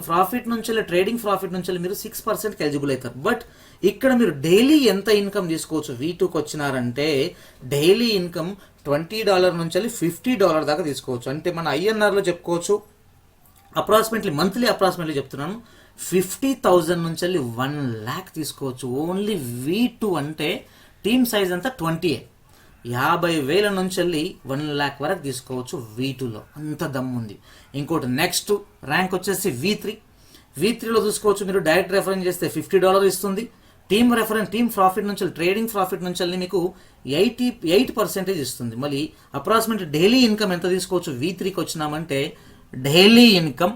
నుంచి ట్రేడింగ్ ప్రాఫిట్ నుంచి మీరు 6% ఎలిజిబుల్ అవుతారు. బట్ ఇక్కడ మీరు డైలీ ఎంత ఇన్కమ్ తీసుకోవచ్చు, V2కి వచ్చినారంటే డైలీ ఇన్కమ్ $20 నుంచి $50 దాకా తీసుకోవచ్చు. అంటే మన INRలో చెప్పుకోవచ్చు మంత్లీ అప్రాక్సిమేట్లీ చెప్తున్నాను, 50,000 నుంచి 1 lakh తీసుకోవచ్చు. ఓన్లీ V2 అంటే టీమ్ సైజ్ అంతా 20, 50,000 నుంచి 1 lakh వరకు తీసుకోవచ్చు V2లో. అంత దమ్ముంది. ఇంకోటి నెక్స్ట్ ర్యాంక్ వచ్చేసి V3లో చూసుకోవచ్చు. మీరు డైరెక్ట్ రెఫరెన్స్ చేస్తే $50 ఇస్తుంది. టీమ్ ప్రాఫిట్ నుంచి ట్రేడింగ్ ప్రాఫిట్ నుంచి మీకు 88% ఇస్తుంది. మళ్ళీ అప్రాక్సిమేట్ డైలీ ఇన్కమ్ ఎంత తీసుకోవచ్చు V3కి వచ్చినామంటే డైలీ ఇన్కమ్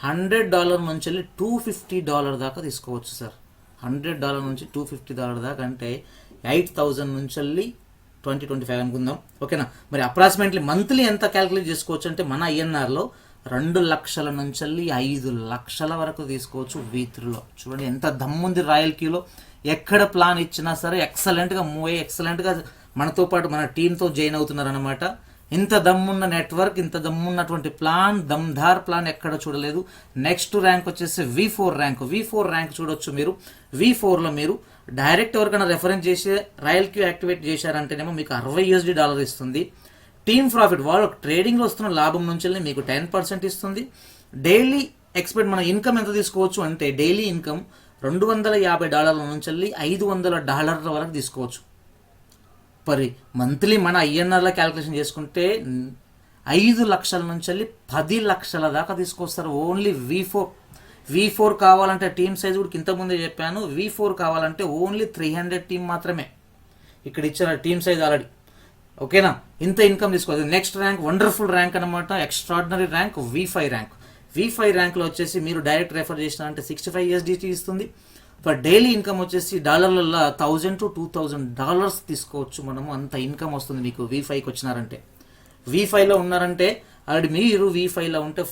$100 నుంచి $250 దాకా తీసుకోవచ్చు సార్. $100 నుంచి $250 దాకా అంటే 8,000 నుంచి 20-25 అనుకుందాం, ఓకేనా. మరి అప్రాక్సిమేట్లీ మంత్లీ ఎంత క్యాలిక్యులేట్ చేసుకోవచ్చు అంటే మన INRలో 2 లక్షల నుంచి 5 లక్షల వరకు తీసుకోవచ్చు V3లో. చూడండి ఎంత దమ్ముంది రాయల్ క్యూలో. ఎక్కడ ప్లాన్ ఇచ్చినా సరే ఎక్సలెంట్గా మూవ్ అయ్యి ఎక్సలెంట్గా మనతో పాటు మన టీంతో జాయిన్ అవుతున్నారు అనమాట. ఇంత దమ్మున్న నెట్వర్క్, ఇంత దమ్మున్నటువంటి దమ్దార్ ప్లాన్ ఎక్కడ చూడలేదు. నెక్స్ట్ ర్యాంక్ వచ్చేసి V4 ర్యాంక్ చూడొచ్చు మీరు. V4లో మీరు డైరెక్ట్ ఎవరికైనా రెఫరెన్స్ చేసి రాయల్ క్యూ యాక్టివేట్ చేశారంటేనేమో మీకు $60 ఇస్తుంది. టీమ్ ప్రాఫిట్ వాళ్ళు ట్రేడింగ్లో వస్తున్న లాభం నుంచి మీకు 10% ఇస్తుంది. డైలీ ఎక్స్పెక్ట్ మన ఇన్కమ్ ఎంత తీసుకోవచ్చు అంటే డైలీ ఇన్కమ్ $250 నుంచి $500 వరకు తీసుకోవచ్చు. మరి మంత్లీ మన INRలో క్యాలిక్యులేషన్ చేసుకుంటే 5 లక్షల నుంచి 10 లక్షల దాకా తీసుకొస్తారు ఓన్లీ V4 కావాలంటే టీమ్ సైజ్ కూడా ఇంతకుముందే చెప్పాను. V4 కావాలంటే ఓన్లీ 300 టీం మాత్రమే. ఇక్కడ ఇచ్చిన టీమ్ సైజ్ ఆల్రెడీ, ఓకేనా. ఇంత ఇన్కమ్ తీసుకోవాలి. నెక్స్ట్ ర్యాంక్ వండర్ఫుల్ ర్యాంక్ అనమాట, ఎక్స్ట్రాడినరీ ర్యాంక్ V5 ర్యాంక్లో వచ్చేసి మీరు డైరెక్ట్ రెఫర్ చేసినారంటే 65 USDT ఇస్తుంది. ఫర్ డైలీ ఇన్కమ్ వచ్చేసి డాలర్లలో $1,000 to $2,000 తీసుకోవచ్చు మనము. అంత ఇన్కమ్ వస్తుంది మీకు V5కి వచ్చినారంటే. V5లో ఉన్నారంటే ఆల్రెడీ మీరు V5లో ఉంటే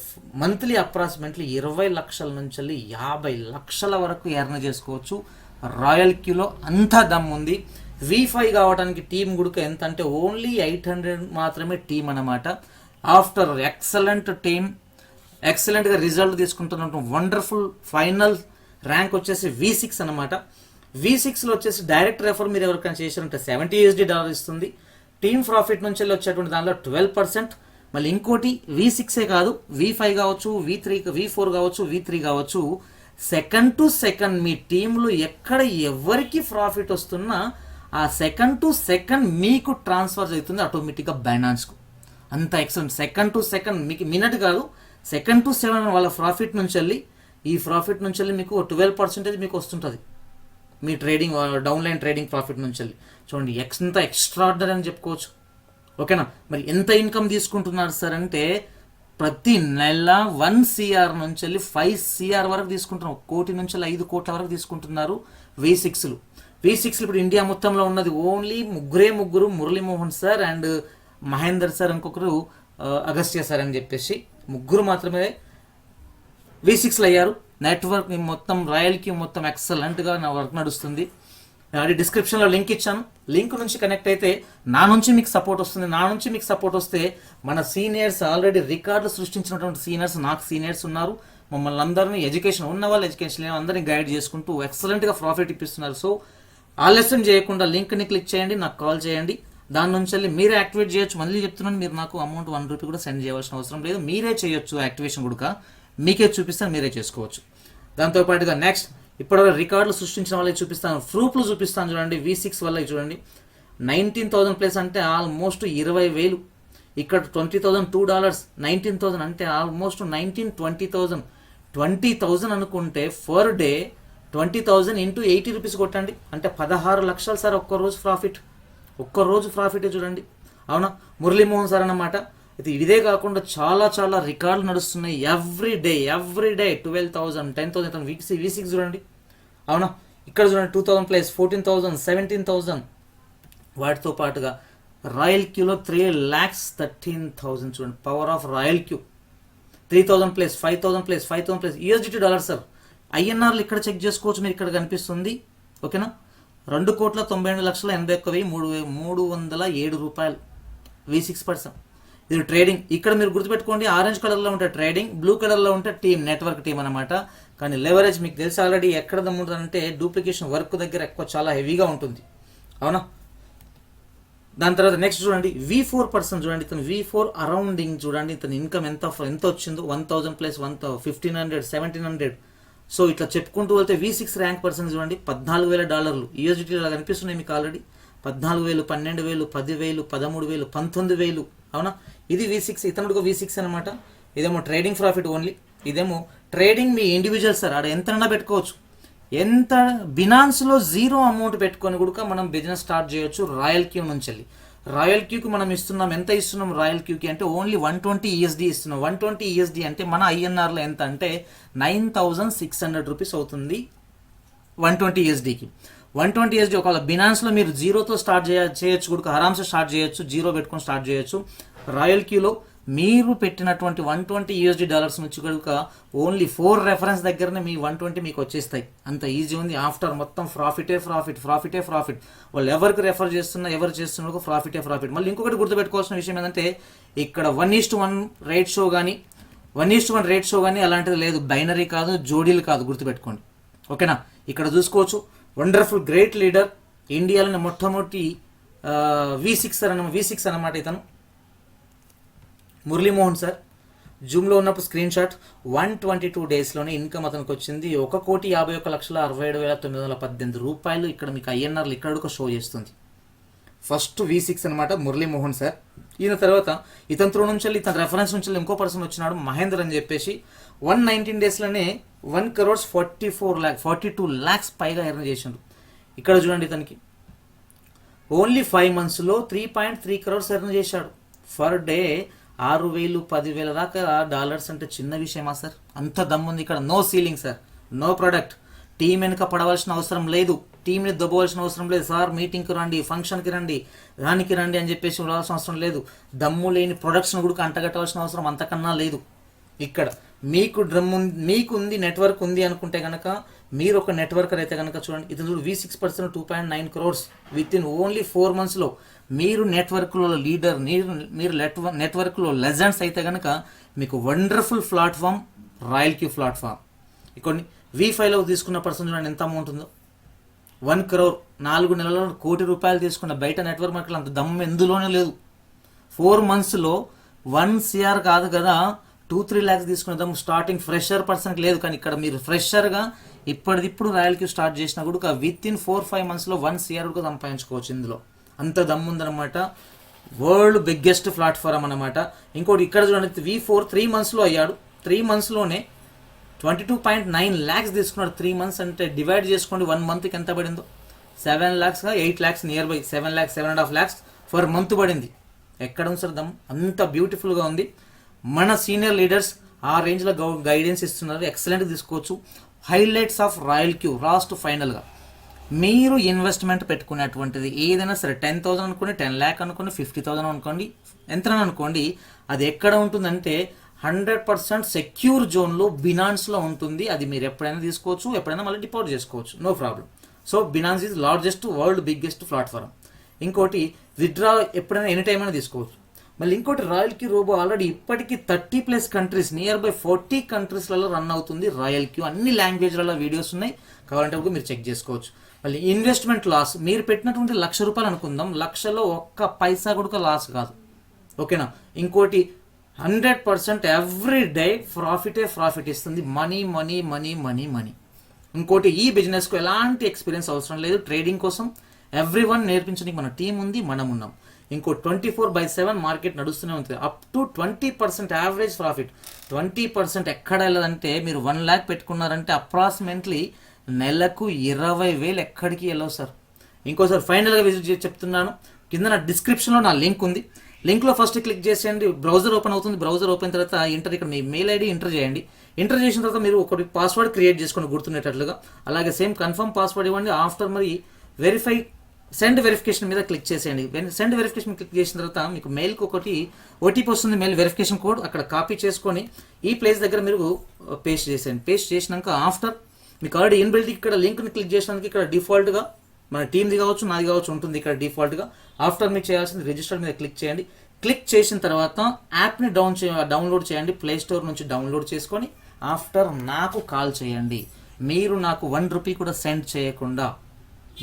మంత్లీ అప్రాక్సిమేట్లీ 20 లక్షల నుంచి 50 లక్షల వరకు ఎర్న్ చేసుకోవచ్చు. రాయల్ క్యూలో అంత దమ్ ఉంది. V5 కావడానికి టీం గుడుక ఎంత అంటే ఓన్లీ 800 మాత్రమే టీం అనమాట. ఆఫ్టర్ ఎక్సలెంట్ టీమ్, ఎక్సలెంట్గా రిజల్ట్ తీసుకుంటున్న వండర్ఫుల్ ఫైనల్ ర్యాంక్ వచ్చేసి V6 అనమాట. V6లో వచ్చేసి డైరెక్ట్ రెఫర్ మీరు ఎవరికైనా చేశారంటే $70 ఇస్తుంది. టీమ్ ప్రాఫిట్ నుంచి వచ్చేటువంటి దానిలో 12%. మళ్ళీ ఇంకోటి V6 కాదు, V5 కావచ్చు, V4 కావచ్చు, V3 కావచ్చు, సెకండ్ టు సెకండ్ మీ టీంలో ఎక్కడ ఎవరికి ప్రాఫిట్ వస్తున్నా ఆ సెకండ్ టు సెకండ్ మీకు ట్రాన్స్ఫర్ అవుతుంది ఆటోమేటిక్గా బైనాన్స్కు. అంత ఎక్సలెంట్. సెకండ్ టు సెకండ్ మీకు మినిట్ కాదు, సెకండ్ టు సెకండ్ వాళ్ళ ప్రాఫిట్ నుంచి వెళ్ళి ఈ ప్రాఫిట్ నుంచి వెళ్ళి మీకు 12% మీకు వస్తుంటుంది మీ ట్రేడింగ్ డౌన్లైన్ ట్రేడింగ్ ప్రాఫిట్ నుంచి వెళ్ళి. చూడండి ఎంత ఎక్స్ట్రాడినరీ అని చెప్పుకోవచ్చు. ఓకేనా. మరి ఎంత ఇన్కమ్ తీసుకుంటున్నారు సార్ అంటే ప్రతి నెల 1 CR నుంచి వెళ్ళి 5 CR వరకు తీసుకుంటున్నారు. 1 కోటి నుంచి 5 కోట్ల వరకు తీసుకుంటున్నారు V6లు. ఇప్పుడు ఇండియా మొత్తంలో ఉన్నది ఓన్లీ ముగ్గురు, Muralimohan sir and Mahender sir, ఇంకొకరు అగస్త్య సార్ అని చెప్పేసి ముగ్గురు మాత్రమే V6లు అయ్యారు. నెట్వర్క్ మొత్తం రాయల్కి మొత్తం ఎక్సలెంట్గా నా వర్క్ నడుస్తుంది. అది డిస్క్రిప్షన్లో లింక్ ఇచ్చాను. లింక్ నుంచి కనెక్ట్ అయితే నా నుంచి మీకు సపోర్ట్ వస్తుంది. నా నుంచి మీకు సపోర్ట్ వస్తే మన సీనియర్స్ ఆల్రెడీ రికార్డులు సృష్టించినటువంటి సీనియర్స్, నాకు సీనియర్స్ ఉన్నారు. మమ్మల్ని అందరినీ ఎడ్యుకేషన్ ఉన్న వాళ్ళు, ఎడ్యుకేషన్ లేని అందరినీ గైడ్ చేసుకుంటూ ఎక్సలెంట్గా ప్రాఫిట్ ఇప్పిస్తున్నారు. సో ఆలస్యం చేయకుండా లింక్ని క్లిక్ చేయండి, నాకు కాల్ చేయండి. దాని నుంచి వెళ్ళి మీరే యాక్టివేట్ చేయొచ్చు. మళ్ళీ చెప్తున్నాను, మీరు నాకు అమౌంట్ 1 రూపీ కూడా సెండ్ చేయవలసిన అవసరం లేదు. మీరే చేయొచ్చు యాక్టివేషన్ కూడా, మీకే చూపిస్తాను, మీరే చేసుకోవచ్చు. దాంతోపాటుగా నెక్స్ట్ ఇప్పటివరకు రికార్డులు సృష్టించిన వాళ్ళకి చూపిస్తాను, ప్రూఫ్లు చూపిస్తాను. చూడండి V6 వల్ల చూడండి 19,000 ప్లస్ అంటే ఆల్మోస్ట్ 20,000. ఇక్కడ $20,002, 19,000 అంటే ఆల్మోస్ట్ 19,000, 20,000 అనుకుంటే ఫర్ డే 20,000 ఇంటూ 80 రూపీస్ కొట్టండి అంటే 16 లక్షలు సార్ ఒక్కరోజు ప్రాఫిట్ చూడండి. అవునా. మురళీమోహన్ సార్ అన్నమాట. ఇదే కాకుండా చాలా రికార్డులు నడుస్తున్నాయి. ఎవ్రీ డే 12,000, 10,000 V6 చూడండి. అవునా. ఇక్కడ చూడండి 2,000 ప్లస్ 14,000, 17,000. వాటితో పాటుగా రాయల్ క్యూలో 3,13,000 చూడండి. Power of Royal Q 3,000 plus 5,000 plus USDT dollar sir. INRలు ఇక్కడ చెక్ చేసుకోవచ్చు, మీరు ఇక్కడ కనిపిస్తుంది. ఓకేనా. 2,92,81,307 రూపాయలు V6%. ఇది ట్రేడింగ్. ఇక్కడ మీరు గుర్తుపెట్టుకోండి, ఆరెంజ్ కలర్లో ఉంటే ట్రేడింగ్, బ్లూ కలర్లో ఉంటే టీమ్, నెట్వర్క్ టీమ్ అనమాట. కానీ లెవరేజ్ మీకు తెలిసి ఆల్రెడీ ఎక్కడ దమ్ముంటుందంటే డూప్లికేషన్ వర్క్ దగ్గర ఎక్కువ చాలా హెవీగా ఉంటుంది. అవునా. దాని తర్వాత నెక్స్ట్ చూడండి V4% చూడండి. ఇతను V4 అరౌండింగ్ చూడండి. ఇతను ఇన్కమ్ ఎంత వచ్చిందో 1,000 ప్లస్ 1,500, 1,700. సో ఇట్లా చెప్పుకుంటూ వెళ్తే V6 ర్యాంక్ పర్సెంట్ చూడండి $14,000 USDT ఇలా కనిపిస్తున్నాయి మీకు ఆల్రెడీ. 14,000, 12,000, 10,000, 13,000, 19,000. అవునా. ఇది V6. ఇతనుడికి V6 అనమాట. ఇదేమో ట్రేడింగ్ ప్రాఫిట్ ఓన్లీ. ఇదేమో ట్రేడింగ్ మీ ఇండివిజువల్ సార్. ఆడ ఎంతైనా పెట్టుకోవచ్చు. ఎంత బినాన్స్లో 0 అమౌంట్ పెట్టుకొని కూడా మనం బిజినెస్ స్టార్ట్ చేయొచ్చు రాయల్ క్యూ నుంచి వెళ్ళి. రాయల్ క్యూకి మనం ఎంత ఇస్తున్నాం రాయల్ క్యూకి అంటే ఓన్లీ 120 USD ఇస్తున్నాం. 120 USD అంటే మన INRలో ఎంత అంటే 9,600 రూపీస్ అవుతుంది 120 USDకి. 120 USD ఒకవేళ బినాన్స్లో మీరు 0తో స్టార్ట్ చేయొచ్చు కూడా, ఆరామ్సే స్టార్ట్ చేయొచ్చు, 0 పెట్టుకొని స్టార్ట్ చేయొచ్చు. రాయల్ క్యూలో మీరు పెట్టినటువంటి 120 USD డాలర్స్ నుంచి కనుక ఓన్లీ 4 రెఫరెన్స్ దగ్గరనే మీ 120 మీకు వచ్చేస్తాయి. అంత ఈజీ ఉంది. ఆఫ్టర్ మొత్తం ప్రాఫిటే ప్రాఫిట్. వాళ్ళు ఎవరికి రెఫర్ చేస్తున్నా ఎవరు చేస్తున్నా ప్రాఫిటే. మళ్ళీ ఇంకొకటి గుర్తుపెట్టుకోవాల్సిన విషయం ఏంటంటే ఇక్కడ 1:1 రేట్ షో కానీ 1:1 రేట్ షో కానీ అలాంటిది లేదు. బైనరీ కాదు, జోడీలు కాదు, గుర్తుపెట్టుకోండి. ఓకేనా. ఇక్కడ చూసుకోవచ్చు వండర్ఫుల్ గ్రేట్ లీడర్, ఇండియాలోని మొట్టమొదటి V6 అన్నమాట. ఇతను మురళీమోహన్ సార్. జూమ్లో ఉన్నప్పుడు స్క్రీన్ షాట్ 122 డేస్లోనే ఇన్కమ్ అతనికి వచ్చింది 1,51,67,918 రూపాయలు. ఇక్కడ మీకు INRలు ఇక్కడ కూడా షో చేస్తుంది. ఫస్ట్ V6 అనమాట మురళీమోహన్ సార్. ఈయన తర్వాత ఇతని త్రూ నుంచి ఇతని రెఫరెన్స్ నుంచి ఇంకో పర్సన్ వచ్చినాడు మహేందర్ అని చెప్పేసి 119 డేస్లోనే 1,42 lakhs పైగా ఎర్న్ చేసిండు. ఇక్కడ చూడండి ఇతనికి ఓన్లీ 5 monthsలో 3.3 crores ఎర్న్ చేశాడు. ఫర్ డే 6,000, 10,000 దాకా డాలర్స్ అంటే చిన్న విషయమా సార్? అంత దమ్ముంది ఇక్కడ. No ceiling sir, no product. Team వెనుక పడవలసిన అవసరం లేదు, టీంని దొబ్బవలసిన అవసరం లేదు. సార్ మీటింగ్కి రండి, ఫంక్షన్కి రండి, దానికి రండి అని చెప్పేసి రావాల్సిన అవసరం లేదు. దమ్ము లేని ప్రొడక్ట్స్ని కూడా అంటగట్టవలసిన అవసరం అంతకన్నా లేదు. ఇక్కడ మీకు మీకు ఉంది నెట్వర్క్ ఉంది అనుకుంటే కనుక మీరు ఒక నెట్వర్కర్ అయితే కనుక చూడండి, ఇది V6 2.9 crores with in only 4 monthsలో. మీరు నెట్వర్క్లో లీడర్, మీరు నెట్వర్క్లో లెజెండ్స్ అయితే కనుక మీకు wonderful platform Royal Q platform. ఇక్కడ V5లో తీసుకున్న పర్సన్ చూడండి ఎంత అమౌంట్ ఉందో, 1 crore. 4 నెలల్లో ₹1 కోటి తీసుకున్న బయట నెట్వర్క్ మార్కెట్లో అంత దమ్ము ఎందులోనే లేదు. 4 monthsలో 1 CR కాదు కదా, 2-3 lakhs తీసుకునే దమ్ము స్టార్టింగ్ ఫ్రెషర్ పర్సన్కి లేదు. కానీ ఇక్కడ మీరు ఫ్రెషర్గా ఇప్పటిదిప్పుడు రాయల్ క్యూ స్టార్ట్ చేసినా కూడా విత్ ఇన్ 4-5 monthsలో 1 CR కూడా సంపాదించుకోవచ్చు. ఇందులో అంత దమ్ము ఉందన్నమాట. వరల్డ్ బిగ్గెస్ట్ ప్లాట్ఫామ్ అనమాట. ఇంకోటి ఇక్కడ చూడండి, V4 3 monthsలో అయ్యాడు. 3 monthsలోనే 22.9 lakhs తీసుకున్నాడు. 3 months అంటే డివైడ్ చేసుకోండి 1 monthకి ఎంత పడిందో, 7 lakhs 8 lakhs near by 7 lakhs 7.5 lakhs for month పడింది. ఎక్కడ ఉంది సార్ దమ్? అంత బ్యూటిఫుల్గా ఉంది. మన సీనియర్ లీడర్స్ ఆ రేంజ్లో గైడెన్స్ ఇస్తున్నారు. ఎక్సలెంట్ తీసుకోవచ్చు. Highlights of Royal Q last ఫైనల్గా మీరు ఇన్వెస్ట్మెంట్ పెట్టుకునేటువంటిది ఏదైనా సరే 10,000 అనుకోండి, 10 lakh అనుకోండి, 50,000 అనుకోండి, ఎంత అనుకోండి, అది ఎక్కడ ఉంటుందంటే 100% సెక్యూర్ జోన్లో బినాన్స్లో ఉంటుంది. అది మీరు ఎప్పుడైనా తీసుకోవచ్చు, ఎప్పుడైనా మళ్ళీ డిపాజిట్ చేసుకోవచ్చు, no problem. So Binance is largest world biggest platform. ఇంకోటి విత్డ్రా ఎప్పుడైనా ఎనీ టైం అయినా తీసుకోవచ్చు. మళ్ళీ ఇంకోటి రాయల్ క్యూ రోబో ఆల్రెడీ ఇప్పటికీ 30+ కంట్రీస్, నియర్ బై 40 కంట్రీస్లలో రన్ అవుతుంది రాయల్ క్యూ. అన్ని లాంగ్వేజ్లలో వీడియోస్ ఉన్నాయి, కావాలంటే కూడా మీరు చెక్ చేసుకోవచ్చు. మళ్ళీ ఇన్వెస్ట్మెంట్ లాస్, మీరు పెట్టినటువంటి ₹1,00,000 అనుకుందాం, 1,00,000లో ఒక్క పైసా కూడా లాస్ కాదు, ఓకేనా. ఇంకోటి 100% ఎవ్రీ డే ప్రాఫిట్ ఇస్తుంది. Money money money money money. ఇంకోటి ఈ బిజినెస్కు ఎలాంటి ఎక్స్పీరియన్స్ అవసరం లేదు. ట్రేడింగ్ కోసం ఎవ్రీవన్ నేర్పించడానికి మన టీం ఉంది, మనం ఉన్నాం. ఇంకో 24/7 మార్కెట్ నడుస్తూనే ఉంటుంది. Up to 20% average profit. 20% ఎక్కడ వెళ్ళదంటే మీరు 1 lakh పెట్టుకున్నారంటే అప్రాక్సిమేట్లీ నెలకు 20,000 ఎక్కడికి వెళ్ళవు సార్. ఇంకోసారి ఫైనల్గా విజిట్ చెప్తున్నాను, కింద నా డిస్క్రిప్షన్లో నా లింక్ ఉంది. లింక్లో ఫస్ట్ క్లిక్ చేసేయండి, బ్రౌజర్ ఓపెన్ అవుతుంది. బ్రౌజర్ ఓపెన్ తర్వాత ఇక్కడ మీ మెయిల్ ఐడి ఎంటర్ చేయండి. ఎంటర్ చేసిన తర్వాత మీరు ఒకటి పాస్వర్డ్ క్రియేట్ చేసుకోండి గుర్తుండేటట్లుగా. అలాగే సేమ్ కన్ఫర్మ్ పాస్వర్డ్ ఇవ్వండి. ఆఫ్టర్ మరి సెండ్ వెరిఫికేషన్ మీద క్లిక్ చేసేయండి. సెండ్ వెరిఫికేషన్ క్లిక్ చేసిన తర్వాత మీకు మెయిల్కి ఒకటి ఓటీపీ వస్తుంది, మెయిల్ వెరిఫికేషన్ కోడ్. అక్కడ కాపీ చేసుకొని ఈ ప్లేస్ దగ్గర మీరు పేస్ట్ చేసేయండి. పేస్ట్ చేసినాక ఆఫ్టర్ మీకు ఆల్రెడీ ఇన్బిల్ట్ ఇక్కడ లింక్ని క్లిక్ చేసినందుకు ఇక్కడ డిఫాల్ట్గా మన టీమ్ది కావచ్చు, నాది కావచ్చు ఉంటుంది ఇక్కడ డిఫాల్ట్గా. ఆఫ్టర్ మీకు చేయాల్సింది రిజిస్టర్ మీద క్లిక్ చేయండి. క్లిక్ చేసిన తర్వాత యాప్ని డౌన్లోడ్ చేయండి. ప్లే స్టోర్ నుంచి డౌన్లోడ్ చేసుకొని ఆఫ్టర్ నాకు కాల్ చేయండి. మీరు నాకు ₹1 కూడా సెండ్ చేయకుండా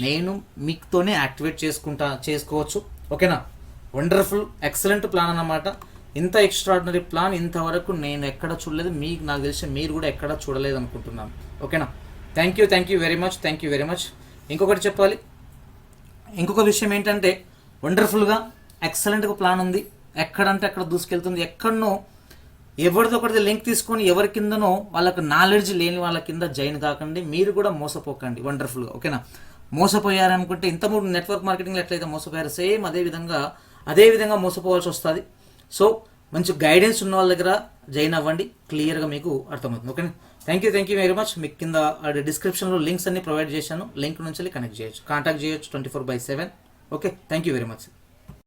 నేను మీతోనే యాక్టివేట్ చేసుకోవచ్చు, ఓకేనా. వండర్ఫుల్ ఎక్సలెంట్ ప్లాన్ అన్నమాట. ఇంత ఎక్స్ట్రాడినరీ ప్లాన్ ఇంతవరకు నేను ఎక్కడ చూడలేదు, మీకు నాకు తెలిసి మీరు కూడా ఎక్కడ చూడలేదు అనుకుంటున్నాను, ఓకేనా. Thank you very much. ఇంకొకటి చెప్పాలి, ఇంకొక విషయం ఏంటంటే వండర్ఫుల్గా ఎక్సలెంట్గా ప్లాన్ ఉంది. ఎక్కడంటే అక్కడ దూసుకెళ్తుంది. ఎక్కడనో ఎవరిదో ఒకటి లింక్ తీసుకొని ఎవరి కిందనో వాళ్ళకి నాలెడ్జ్ లేని వాళ్ళ కింద జాయిన్ కాకండి. మీరు కూడా మోసపోకండి. వండర్ఫుల్గా, ఓకేనా. మోసపోయారనుకుంటే ఇంతకుముందు నెట్వర్క్ మార్కెటింగ్లో ఎట్లయితే మోసపోయారో సేమ్ అదే విధంగా మోసపోవాల్సి వస్తుంది. సో మంచి గైడెన్స్ ఉన్న వాళ్ళ దగ్గర జాయిన్ అవ్వండి, క్లియర్గా మీకు అర్థమవుతుంది, ఓకేనా. Thank you very much. మీకు కింద డిస్క్రిప్షన్లో లింక్స్ అన్ని ప్రొవైడ్ చేశాను. లింక్ నుంచి కాంటాక్ట్ చేయొచ్చు 24/7. Okay, thank you very much.